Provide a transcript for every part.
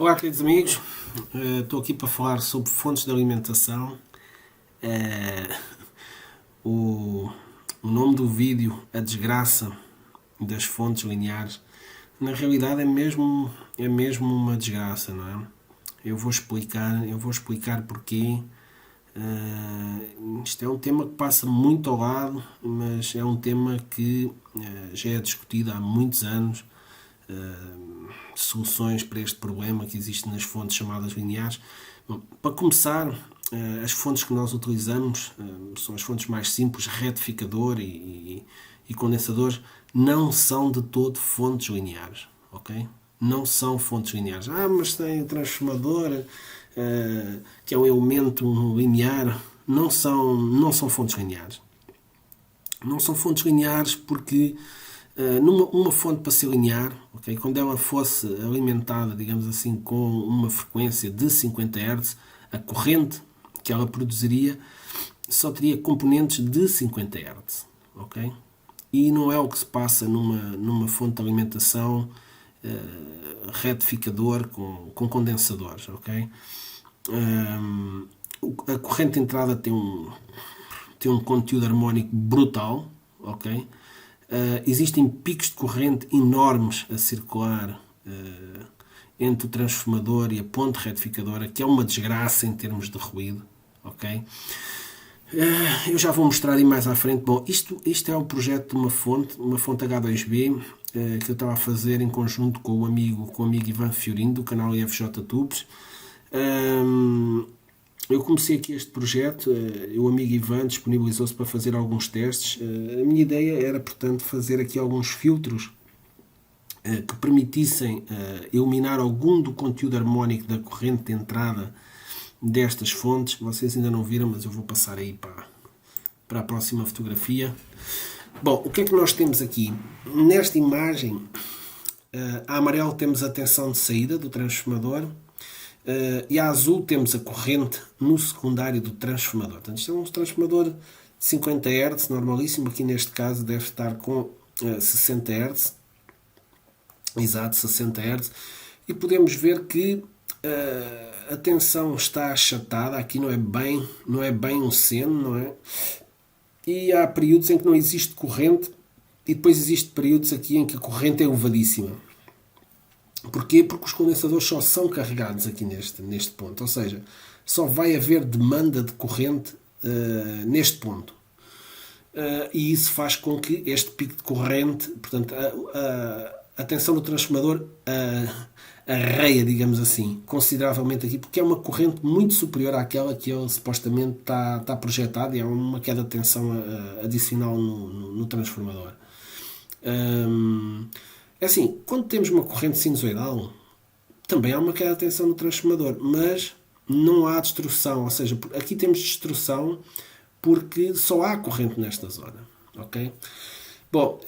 Olá, queridos amigos, estou aqui para falar sobre fontes de alimentação. Eh, o, o nome do vídeo, A Desgraça das Fontes Lineares, na realidade é mesmo uma desgraça, não é? Eu vou explicar porquê. Isto é um tema que passa muito ao lado, mas é um tema que já é discutido há muitos anos. Soluções para este problema que existe nas fontes chamadas lineares. Bom, para começar, as fontes que nós utilizamos são as fontes mais simples, retificador e condensadores, não são de todo fontes lineares, ok? Não são fontes lineares. Mas tem transformador, que é um elemento linear. Não são fontes lineares. Não são fontes lineares porque uma fonte para ser linear, okay, quando ela fosse alimentada, digamos assim, com uma frequência de 50 Hz, a corrente que ela produziria só teria componentes de 50 Hz. Okay? E não é o que se passa numa fonte de alimentação retificador com condensadores. Okay? A corrente de entrada tem um conteúdo harmónico brutal. Okay? Existem picos de corrente enormes a circular entre o transformador e a ponte retificadora, que é uma desgraça em termos de ruído. Okay? Eu já vou mostrar aí mais à frente. Bom, isto é o projeto de uma fonte H2B, que eu estava a fazer em conjunto com o amigo Ivan Fiorino, do canal IFJ Tubes. Eu comecei aqui este projeto, o amigo Ivan disponibilizou-se para fazer alguns testes. A minha ideia era, portanto, fazer aqui alguns filtros que permitissem eliminar algum do conteúdo harmónico da corrente de entrada destas fontes. Vocês ainda não viram, mas eu vou passar aí para a próxima fotografia. Bom, o que é que nós temos aqui? Nesta imagem, a amarelo temos a tensão de saída do transformador. E a azul temos a corrente no secundário do transformador. Portanto, isto é um transformador de 50 Hz, normalíssimo. Aqui neste caso deve estar com 60 Hz. Exato, 60 Hz. E podemos ver que a tensão está achatada. Aqui não é bem um seno, não é? E há períodos em que não existe corrente. E depois existem períodos aqui em que a corrente é elevadíssima. Porquê? Porque os condensadores só são carregados aqui neste ponto. Ou seja, só vai haver demanda de corrente neste ponto. E isso faz com que este pico de corrente, portanto, a tensão do transformador arreia, digamos assim, consideravelmente aqui, porque é uma corrente muito superior àquela que ele supostamente está projetado, e há uma queda de tensão adicional no transformador. É assim, quando temos uma corrente sinusoidal, também há uma queda de tensão no transformador, mas não há destrução. Ou seja, aqui temos destrução porque só há corrente nesta zona. Ok? Bom,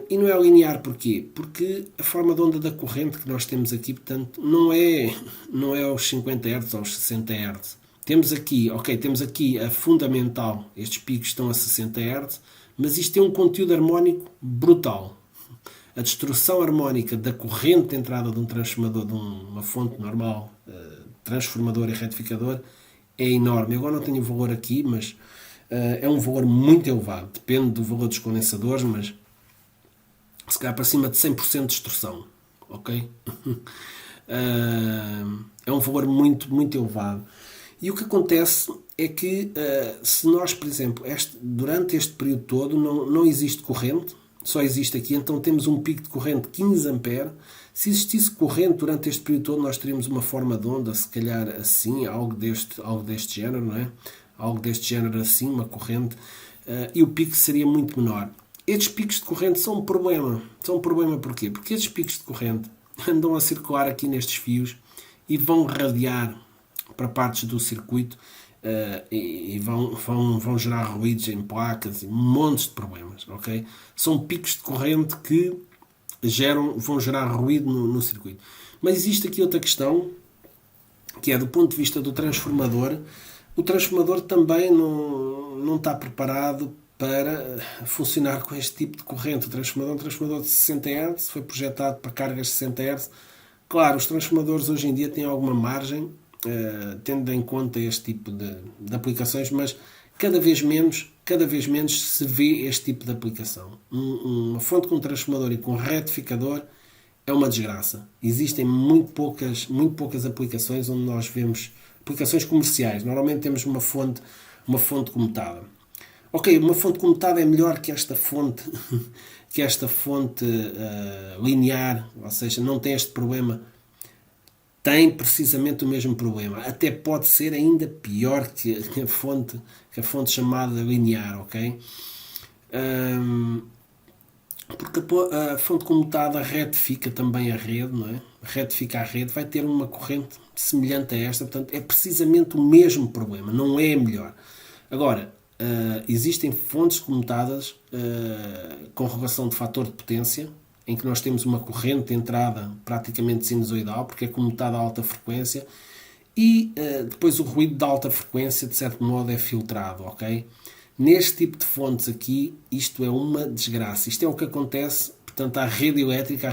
e não é linear porquê? Porque a forma de onda da corrente que nós temos aqui, portanto, não é aos 50 Hz ou aos 60 Hz. Temos aqui a fundamental, estes picos estão a 60 Hz, mas isto tem um conteúdo harmónico brutal. A destrução harmónica da corrente de entrada de um transformador, de uma fonte normal, transformador e retificador, é enorme. Eu agora não tenho o valor aqui, mas é um valor muito elevado. Depende do valor dos condensadores, mas se calhar para cima de 100% de destrução. Ok? É um valor muito, muito elevado. E o que acontece é que se nós, por exemplo, durante este período todo não existe corrente, só existe aqui, então temos um pico de corrente de 15 A. Se existisse corrente durante este período todo, nós teríamos uma forma de onda, se calhar assim, algo deste género, não é? Algo deste género assim, uma corrente, e o pico seria muito menor. Estes picos de corrente são um problema. São um problema porquê? Porque estes picos de corrente andam a circular aqui nestes fios e vão radiar para partes do circuito e vão gerar ruídos em placas e montes de problemas, ok? São picos de corrente que vão gerar ruído no circuito. Mas existe aqui outra questão, que é do ponto de vista do transformador. O transformador também não está preparado para funcionar com este tipo de corrente. O transformador é um transformador de 60 Hz, foi projetado para cargas de 60 Hz, Claro, os transformadores hoje em dia têm alguma margem, tendo em conta este tipo de aplicações, mas cada vez menos se vê este tipo de aplicação. Uma fonte com transformador e com retificador é uma desgraça. Existem muito poucas aplicações onde nós vemos aplicações comerciais. Normalmente temos uma fonte comutada. Ok, uma fonte comutada é melhor que esta fonte linear, ou seja, não tem este problema. Tem precisamente o mesmo problema. Até pode ser ainda pior que a fonte chamada linear, ok? Porque a fonte comutada retifica também a rede, não é? Retifica a rede, vai ter uma corrente semelhante a esta, portanto é precisamente o mesmo problema, não é melhor. Agora, existem fontes comutadas com regulação de fator de potência, em que nós temos uma corrente de entrada praticamente sinusoidal, porque é comutada a alta frequência, e depois o ruído de alta frequência, de certo modo, é filtrado, ok? Neste tipo de fontes aqui, isto é uma desgraça. Isto é o que acontece, portanto, à rede elétrica,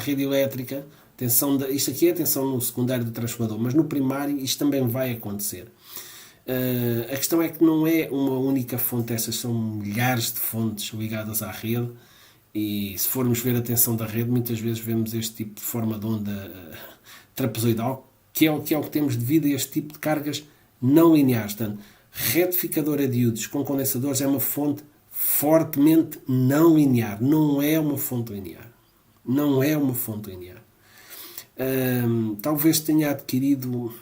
isto aqui é a tensão no secundário do transformador, mas no primário isto também vai acontecer. A questão é que não é uma única fonte, essas são milhares de fontes ligadas à rede, e se formos ver a tensão da rede, muitas vezes vemos este tipo de forma de onda trapezoidal, que é o que temos devido a este tipo de cargas não lineares. Portanto, retificador a diodos com condensadores é uma fonte fortemente não linear, não é uma fonte linear. Não é uma fonte linear. Talvez tenha adquirido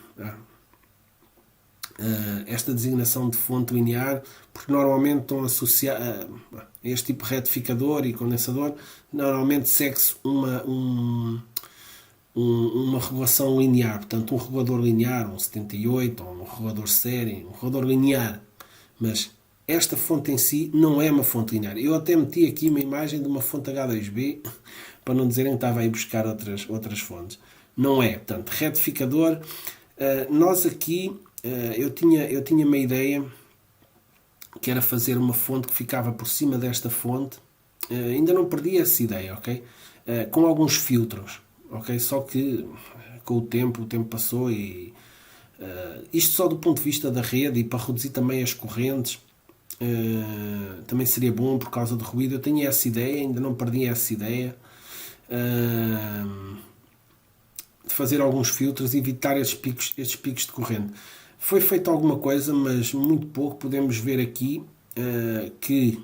esta designação de fonte linear, porque normalmente estão associados a este tipo de retificador e condensador, normalmente segue-se uma regulação linear, portanto um regulador linear, um 78, ou um regulador série, um regulador linear, mas esta fonte em si não é uma fonte linear. Eu até meti aqui uma imagem de uma fonte H2B, para não dizerem que estava a ir buscar outras fontes. Não é, portanto, retificador, nós aqui eu tinha uma ideia que era fazer uma fonte que ficava por cima desta fonte, ainda não perdi essa ideia, ok? Com alguns filtros, ok? Só que com o tempo passou e isto só do ponto de vista da rede e para reduzir também as correntes, também seria bom por causa do ruído. Eu tinha essa ideia, ainda não perdi essa ideia, de fazer alguns filtros e evitar estes picos de corrente. Foi feito alguma coisa, mas muito pouco. Podemos ver aqui que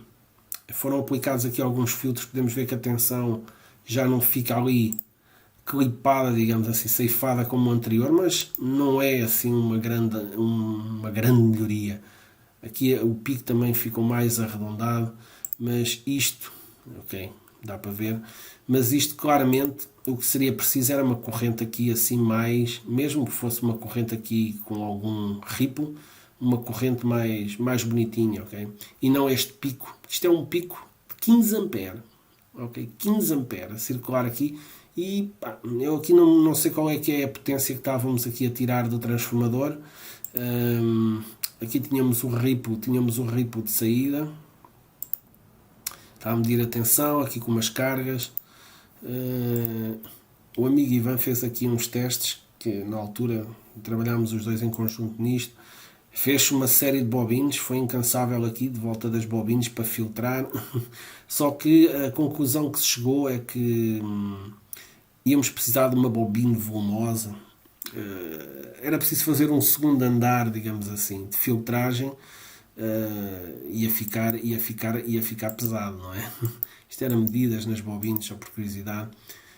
foram aplicados aqui alguns filtros. Podemos ver que a tensão já não fica ali clipada, digamos assim, ceifada como o anterior, mas não é assim uma grande melhoria. Aqui o pico também ficou mais arredondado, mas isto, ok, dá para ver, mas isto claramente o que seria preciso era uma corrente aqui assim mais, mesmo que fosse uma corrente aqui com algum ripple, uma corrente mais bonitinha, ok? E não este pico, isto é um pico de 15 ampere, ok? 15 ampere a circular aqui e eu aqui não sei qual é que é a potência que estávamos aqui a tirar do transformador. Aqui tínhamos o ripple de saída, está a medir a tensão aqui com umas cargas. O amigo Ivan fez aqui uns testes que na altura trabalhámos os dois em conjunto nisto, fez uma série de bobines, foi incansável aqui de volta das bobines para filtrar, só que a conclusão que se chegou é que íamos precisar de uma bobine volumosa. Era preciso fazer um segundo andar, digamos assim, de filtragem. Ia ficar pesado, não é? Isto era medidas nas bobines, só por curiosidade.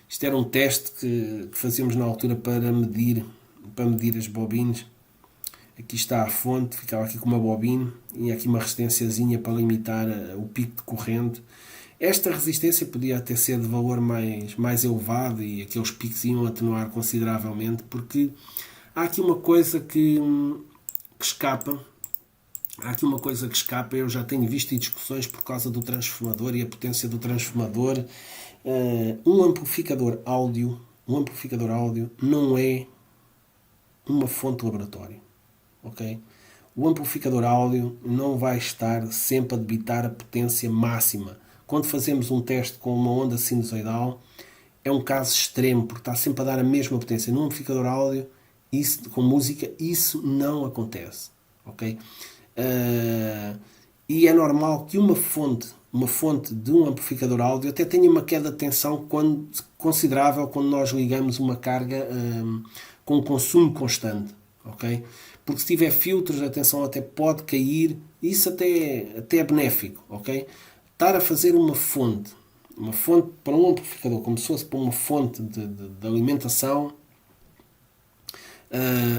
Isto era um teste que fazíamos na altura para medir as bobines. Aqui está a fonte, ficava aqui com uma bobine e aqui uma resistênciazinha para limitar o pico de corrente. Esta resistência podia até ser de valor mais elevado e aqueles picos iam atenuar consideravelmente, porque há aqui uma coisa que escapa. Eu já tenho visto em discussões por causa do transformador e a potência do transformador. Um amplificador áudio não é uma fonte de laboratório, ok? O amplificador áudio não vai estar sempre a debitar a potência máxima. Quando fazemos um teste com uma onda sinusoidal, é um caso extremo, porque está sempre a dar a mesma potência. Num amplificador áudio, isso, com música, isso não acontece. Ok? E é normal que uma fonte de um amplificador áudio até tenha uma queda de tensão considerável quando nós ligamos uma carga com consumo constante. Ok? Porque se tiver filtros, a tensão até pode cair. Isso até é benéfico. Ok? Estar a fazer uma fonte para um amplificador, como se fosse para uma fonte de alimentação,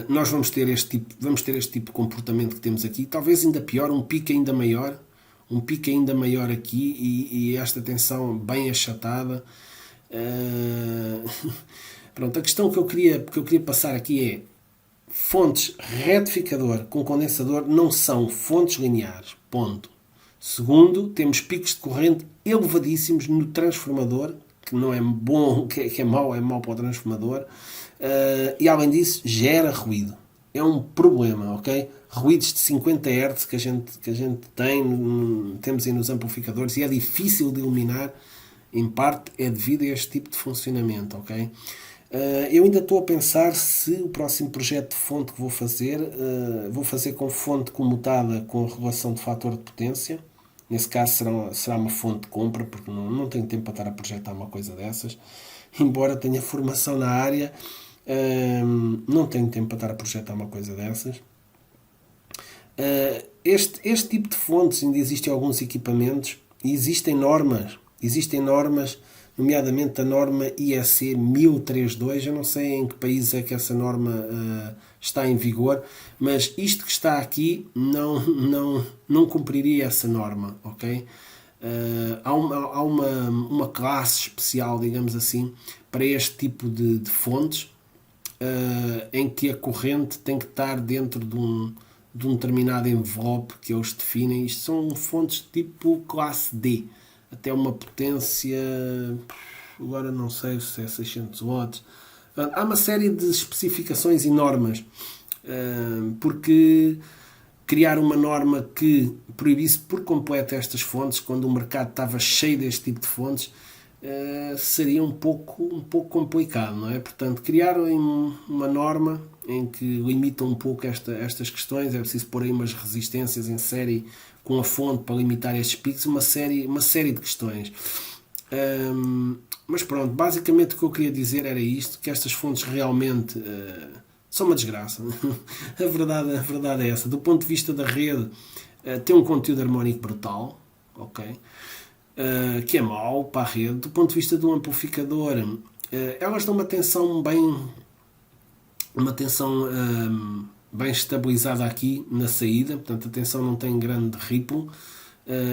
nós vamos ter este tipo de comportamento que temos aqui, talvez ainda pior, um pico ainda maior aqui e esta tensão bem achatada. Pronto, a questão que eu queria passar aqui é: fontes retificador com condensador não são fontes lineares, ponto. Segundo, temos picos de corrente elevadíssimos no transformador, que não é bom, que é mau para o transformador, e além disso gera ruído. É um problema, ok? Ruídos de 50 Hz que a gente temos aí nos amplificadores, e é difícil de eliminar, em parte é devido a este tipo de funcionamento, ok? Eu ainda estou a pensar se o próximo projeto de fonte que vou fazer com fonte comutada com regulação de fator de potência. Nesse caso será uma fonte de compra, porque não tenho tempo para estar a projetar uma coisa dessas. Embora tenha formação na área, não tenho tempo para estar a projetar uma coisa dessas. Este tipo de fontes, ainda existem alguns equipamentos e existem normas, nomeadamente a norma IEC 1032. Eu não sei em que país é que essa norma está em vigor, mas isto que está aqui não cumpriria essa norma, ok? Há uma classe especial, digamos assim, para este tipo de fontes, em que a corrente tem que estar dentro de um determinado envelope que eles definem. Isto são fontes tipo classe D, até uma potência, agora não sei se é 600 watts. Há uma série de especificações e normas, porque criar uma norma que proibisse por completo estas fontes, quando o mercado estava cheio deste tipo de fontes, seria um pouco complicado, não é? Portanto, criar uma norma em que limita um pouco estas questões. É preciso pôr aí umas resistências em série com a fonte para limitar estes picos, uma série de questões. Mas pronto, basicamente o que eu queria dizer era isto, que estas fontes realmente são uma desgraça. A verdade é essa. Do ponto de vista da rede, tem um conteúdo harmónico brutal, ok? Que é mau para a rede. Do ponto de vista do amplificador, elas dão uma tensão bem estabilizada aqui na saída, portanto a tensão não tem grande ripple,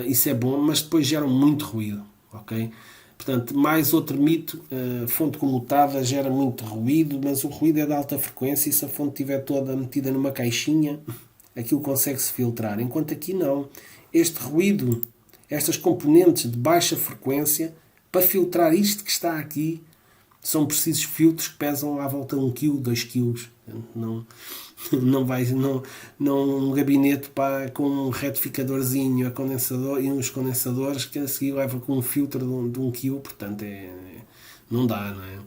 isso é bom, mas depois geram muito ruído, ok? Portanto, mais outro mito, fonte comutada gera muito ruído, mas o ruído é de alta frequência e se a fonte estiver toda metida numa caixinha, aquilo consegue-se filtrar, enquanto aqui não. Este ruído, estas componentes de baixa frequência, para filtrar isto que está aqui, são precisos filtros que pesam à volta de 1 kg, 2 kg. Não um gabinete com um retificadorzinho a condensador e uns condensadores que a seguir leva com um filtro de 1 kg, portanto não dá, não é?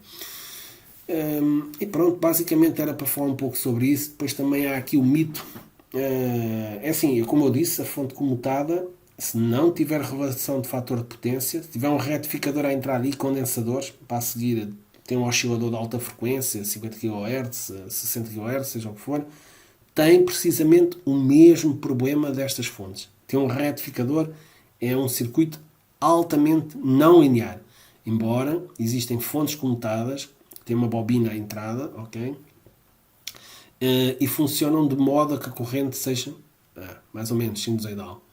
E pronto, basicamente era para falar um pouco sobre isso. Depois também há aqui o mito, é assim, como eu disse, a fonte comutada, se não tiver regulação de fator de potência, se tiver um retificador à entrada e condensadores, para a seguir tem um oscilador de alta frequência, 50 kHz, 60 kHz, seja o que for, tem precisamente o mesmo problema destas fontes. Tem um retificador, é um circuito altamente não linear. Embora existem fontes comutadas, tem uma bobina à entrada, ok? E funcionam de modo a que a corrente seja mais ou menos sinusoidal.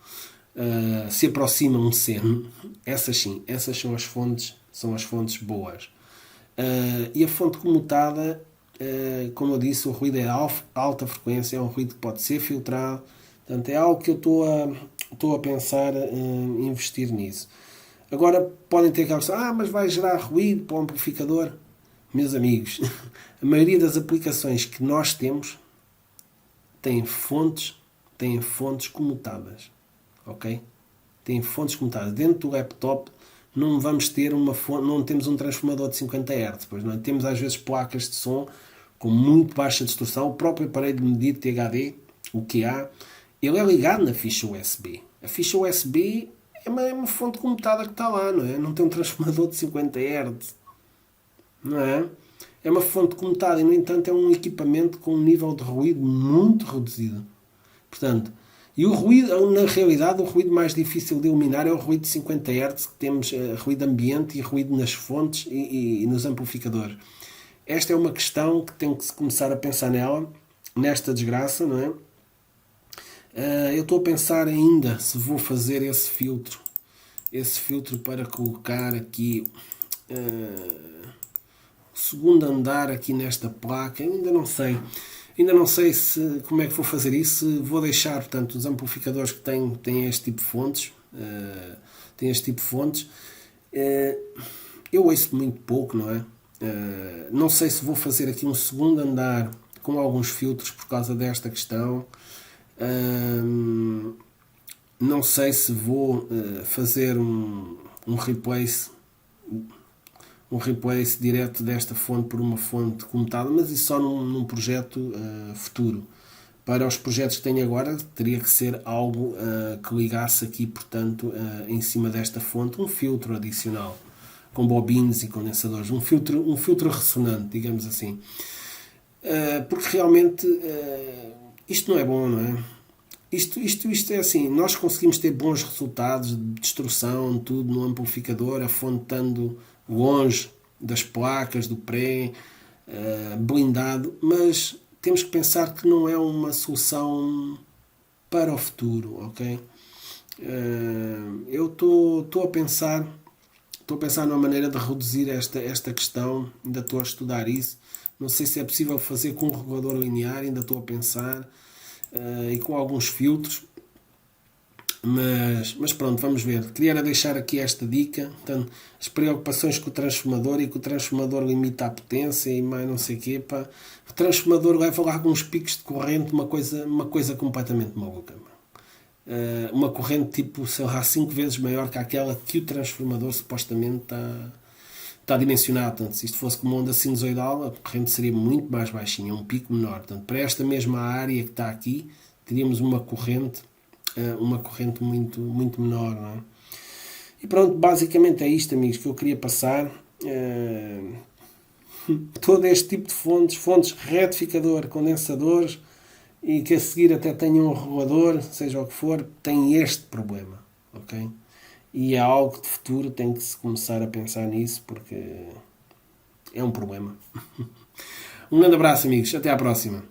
Se aproxima um seno, essas são as fontes boas. E a fonte comutada, como eu disse, o ruído é alta frequência, é um ruído que pode ser filtrado, portanto é algo que eu estou a pensar em investir nisso. Agora podem ter aquela questão, mas vai gerar ruído para o amplificador. Meus amigos, a maioria das aplicações que nós temos têm fontes comutadas, ok? Têm fontes comutadas. Dentro do laptop não vamos ter uma fonte, não temos um transformador de 50 Hz, pois não é? Temos às vezes placas de som com muito baixa distorção. O próprio aparelho de medida THD, o QA, ele é ligado na ficha USB. A ficha USB é uma fonte comutada que está lá, não é? Não tem um transformador de 50 Hz, não é? É uma fonte comutada e, no entanto, é um equipamento com um nível de ruído muito reduzido. Portanto, e o ruído, na realidade, o ruído mais difícil de eliminar é o ruído de 50 Hz, que temos ruído ambiente e ruído nas fontes e nos amplificadores. Esta é uma questão que tem que se começar a pensar nela, nesta desgraça, não é? Eu estou a pensar ainda se vou fazer esse filtro para colocar aqui o segundo andar aqui nesta placa. Ainda não sei como é que vou fazer isso. Se vou deixar, portanto, os amplificadores que têm este tipo de fontes, eu ouço muito pouco, não é? Não sei se vou fazer aqui um segundo andar com alguns filtros por causa desta questão. Não sei se vou fazer um replace direto desta fonte por uma fonte comutada, mas isso só num projeto futuro. Para os projetos que tenho agora, teria que ser algo que ligasse aqui, portanto, em cima desta fonte, um filtro adicional, com bobines e condensadores, um filtro ressonante, digamos assim. Porque realmente isto não é bom, não é? Isto é assim, nós conseguimos ter bons resultados de distorção, tudo no amplificador, a fonte estando longe das placas, do pré, blindado, mas temos que pensar que não é uma solução para o futuro, ok? Eu estou a pensar numa maneira de reduzir esta questão, ainda estou a estudar isso. Não sei se é possível fazer com um regulador linear, ainda estou a pensar, e com alguns filtros, mas pronto, vamos ver. Queria deixar aqui esta dica. Portanto, as preocupações com o transformador e que o transformador limita a potência e mais não sei o quê. Pá. O transformador leva lá alguns picos de corrente, uma coisa completamente maluca. Uma corrente tipo, sei lá, 5 vezes maior que aquela que o transformador supostamente está dimensionado. Portanto, se isto fosse como onda sinusoidal, a corrente seria muito mais baixinha, um pico menor. Portanto, para esta mesma área que está aqui, teríamos uma corrente muito, muito menor, não é? E pronto, basicamente é isto, amigos, que eu queria passar. Todo este tipo de fontes retificador, condensadores, e que a seguir até tenham um regulador, seja o que for, tem este problema, ok? E é algo que de futuro tem que se começar a pensar nisso, porque é um problema. Um grande abraço, amigos, até à próxima.